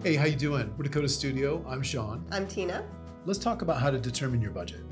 Hey, how you doing? We're Dacotah Studio. I'm Shawn. I'm Tina. Let's talk about how to determine your budget.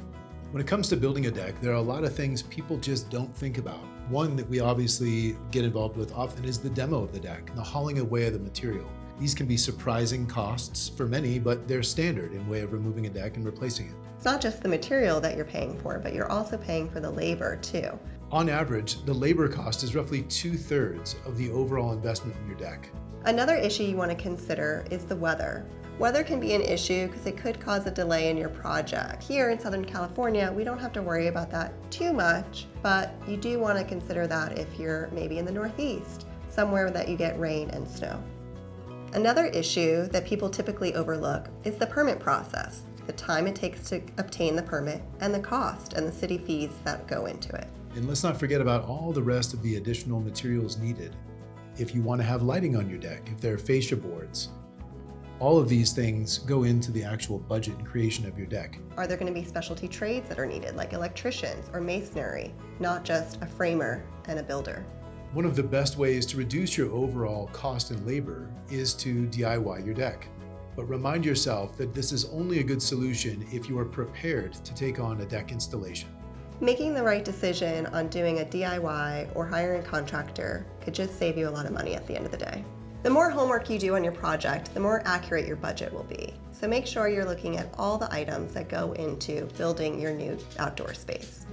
When it comes to building a deck, there are a lot of things people just don't think about. One that we obviously get involved with often is the demo of the deck, the hauling away of the material. These can be surprising costs for many, but they're standard in way of removing a deck and replacing it. It's not just the material that you're paying for, but you're also paying for the labor too. On average, the labor cost is roughly 2/3 of the overall investment in your deck. Another issue you want to consider is the weather. Weather can be an issue because it could cause a delay in your project. Here in Southern California, we don't have to worry about that too much, but you do want to consider that if you're maybe in the Northeast, somewhere that you get rain and snow. Another issue that people typically overlook is the permit process, the time it takes to obtain the permit, and the cost and the city fees that go into it. And let's not forget about all the rest of the additional materials needed. If you want to have lighting on your deck, if there are fascia boards, all of these things go into the actual budget and creation of your deck. Are there going to be specialty trades that are needed, like electricians or masonry, not just a framer and a builder? One of the best ways to reduce your overall cost and labor is to DIY your deck. But remind yourself that this is only a good solution if you are prepared to take on a deck installation. Making the right decision on doing a DIY or hiring a contractor could just save you a lot of money at the end of the day. The more homework you do on your project, the more accurate your budget will be. So make sure you're looking at all the items that go into building your new outdoor space.